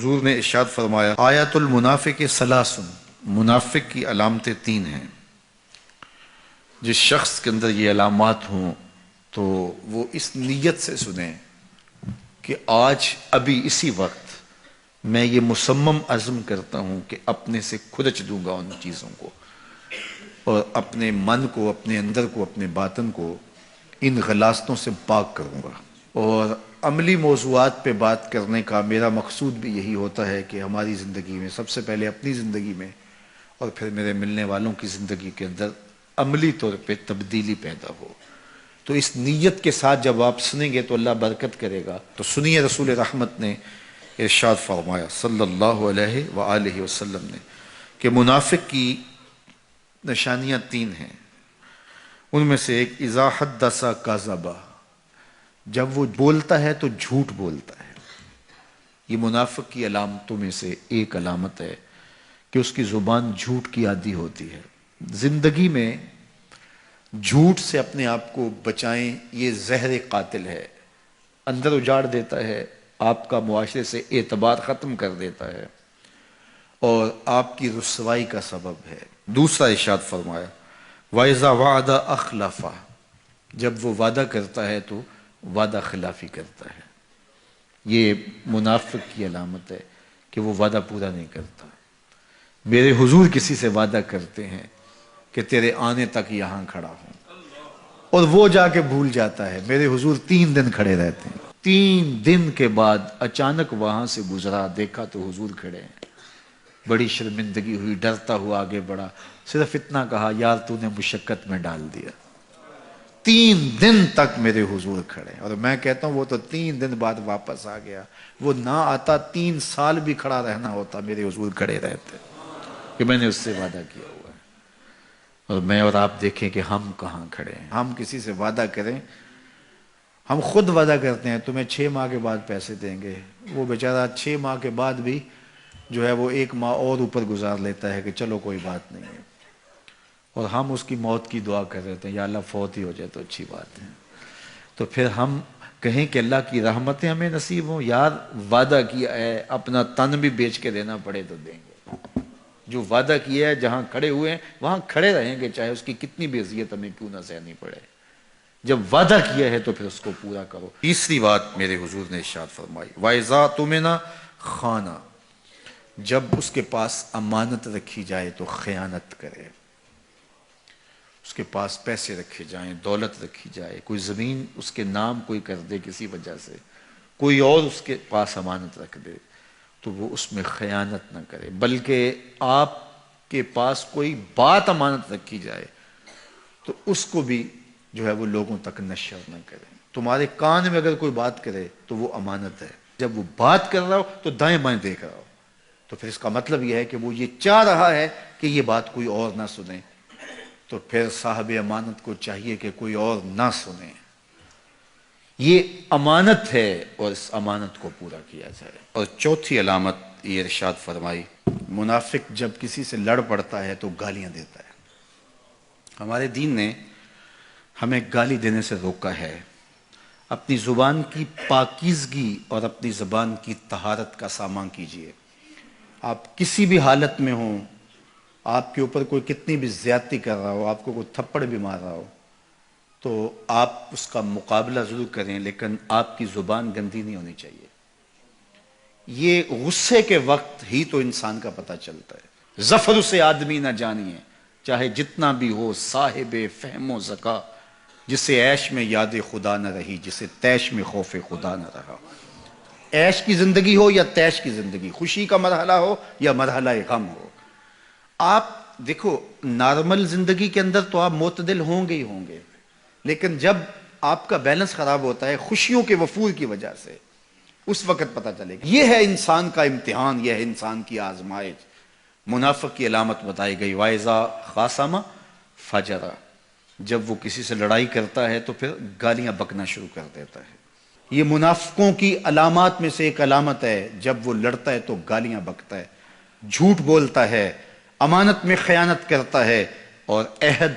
حضور نے ارشاد فرمایا آیات المنافق ثلاث، منافق کی علامتیں تین ہیں۔ جس شخص کے اندر یہ علامات ہوں تو وہ اس نیت سے سنیں کہ آج ابھی اسی وقت میں یہ مصمم عزم کرتا ہوں کہ اپنے سے کھرچ دوں گا ان چیزوں کو، اور اپنے من کو، اپنے اندر کو، اپنے باطن کو ان غلاظتوں سے پاک کروں گا۔ اور عملی موضوعات پہ بات کرنے کا میرا مقصود بھی یہی ہوتا ہے کہ ہماری زندگی میں، سب سے پہلے اپنی زندگی میں اور پھر میرے ملنے والوں کی زندگی کے اندر عملی طور پہ تبدیلی پیدا ہو۔ تو اس نیت کے ساتھ جب آپ سنیں گے تو اللہ برکت کرے گا۔ تو سنیے رسول رحمت نے ارشاد فرمایا صلی اللہ علیہ وآلہ وسلم نے کہ منافق کی نشانیاں تین ہیں۔ ان میں سے ایک اذا حدث کذب، جب وہ بولتا ہے تو جھوٹ بولتا ہے۔ یہ منافق کی علامتوں میں سے ایک علامت ہے کہ اس کی زبان جھوٹ کی عادی ہوتی ہے۔ زندگی میں جھوٹ سے اپنے آپ کو بچائیں، یہ زہر قاتل ہے، اندر اجاڑ دیتا ہے، آپ کا معاشرے سے اعتبار ختم کر دیتا ہے اور آپ کی رسوائی کا سبب ہے۔ دوسرا ارشاد فرمایا وَإِذَا وَعَدَ أَخْلَفَ، جب وہ وعدہ کرتا ہے تو وعدہ خلافی کرتا ہے۔ یہ منافق کی علامت ہے کہ وہ وعدہ پورا نہیں کرتا۔ میرے حضور کسی سے وعدہ کرتے ہیں کہ تیرے آنے تک یہاں کھڑا ہوں، اور وہ جا کے بھول جاتا ہے۔ میرے حضور 3 دن کھڑے رہتے ہیں، 3 دن کے بعد اچانک وہاں سے گزرا، دیکھا تو حضور کھڑے ہیں۔ بڑی شرمندگی ہوئی، ڈرتا ہوا آگے بڑھا، صرف اتنا کہا یار تو نے مشقت میں ڈال دیا۔ 3 دن تک میرے حضور کھڑے، اور میں کہتا ہوں وہ تو 3 دن بعد واپس آ گیا۔ وہ نہ آتا 3 سال بھی کھڑا رہنا ہوتا، میرے حضور کھڑے رہتے کہ میں نے اس سے وعدہ کیا ہوا ہے۔ اور میں اور آپ دیکھیں کہ ہم کہاں کھڑے ہیں۔ ہم کسی سے وعدہ کریں، ہم خود وعدہ کرتے ہیں تمہیں 6 ماہ کے بعد پیسے دیں گے، وہ بیچارہ 6 ماہ کے بعد بھی جو ہے وہ 1 ماہ اور اوپر گزار لیتا ہے کہ چلو کوئی بات نہیں ہے، اور ہم اس کی موت کی دعا کر رہے تھے یا اللہ فوت ہی ہو جائے تو اچھی بات ہے۔ تو پھر ہم کہیں کہ اللہ کی رحمتیں ہمیں نصیب ہوں، یار وعدہ کیا ہے اپنا تن بھی بیچ کے دینا پڑے تو دیں گے۔ جو وعدہ کیا ہے جہاں کھڑے ہوئے ہیں وہاں کھڑے رہیں گے، چاہے اس کی کتنی بھی اذیت ہمیں کیوں نہ سہنی پڑے۔ جب وعدہ کیا ہے تو پھر اس کو پورا کرو۔ تیسری بات میرے حضور نے ارشاد فرمائی وَإِذَا اؤْتُمِنَ خَانَ، جب اس کے پاس امانت رکھی جائے تو خیانت کرے۔ اس کے پاس پیسے رکھے جائیں، دولت رکھی جائے، کوئی زمین اس کے نام کوئی کر دے کسی وجہ سے، کوئی اور اس کے پاس امانت رکھ دے تو وہ اس میں خیانت نہ کرے، بلکہ آپ کے پاس کوئی بات امانت رکھی جائے تو اس کو بھی جو ہے وہ لوگوں تک نشر نہ کرے۔ تمہارے کان میں اگر کوئی بات کرے تو وہ امانت ہے، جب وہ بات کر رہا ہو تو دائیں بائیں دیکھ رہا ہو، تو پھر اس کا مطلب یہ ہے کہ وہ یہ چاہ رہا ہے کہ یہ بات کوئی اور نہ سنے، تو پھر صاحب امانت کو چاہیے کہ کوئی اور نہ سنے۔ یہ امانت ہے اور اس امانت کو پورا کیا جائے۔ اور چوتھی علامت یہ ارشاد فرمائی منافق جب کسی سے لڑ پڑتا ہے تو گالیاں دیتا ہے۔ ہمارے دین نے ہمیں گالی دینے سے روکا ہے۔ اپنی زبان کی پاکیزگی اور اپنی زبان کی طہارت کا سامان کیجیے۔ آپ کسی بھی حالت میں ہوں، آپ کے اوپر کوئی کتنی بھی زیادتی کر رہا ہو، آپ کو کوئی تھپڑ بھی مار رہا ہو، تو آپ اس کا مقابلہ ضرور کریں، لیکن آپ کی زبان گندی نہیں ہونی چاہیے۔ یہ غصے کے وقت ہی تو انسان کا پتہ چلتا ہے۔ ظفر سے آدمی نہ جانیے، چاہے جتنا بھی ہو صاحب فہم و ذکا، جسے عیش میں یاد خدا نہ رہی، جسے تیش میں خوف خدا نہ رہا۔ عیش کی زندگی ہو یا تیش کی زندگی، خوشی کا مرحلہ ہو یا مرحلہ غم ہو، آپ دیکھو نارمل زندگی کے اندر تو آپ معتدل ہوں گے ہی ہوں گے، لیکن جب آپ کا بیلنس خراب ہوتا ہے خوشیوں کے وفور کی وجہ سے، اس وقت پتہ چلے گا۔ یہ ہے انسان کا امتحان، یہ ہے انسان کی آزمائش۔ منافق کی علامت بتائی گئی وَإِذَا خَاصَمَ فَجَرَ، جب وہ کسی سے لڑائی کرتا ہے تو پھر گالیاں بکنا شروع کر دیتا ہے۔ یہ منافقوں کی علامات میں سے ایک علامت ہے، جب وہ لڑتا ہے تو گالیاں بکتا ہے، جھوٹ بولتا ہے، امانت میں خیانت کرتا ہے، اور عہد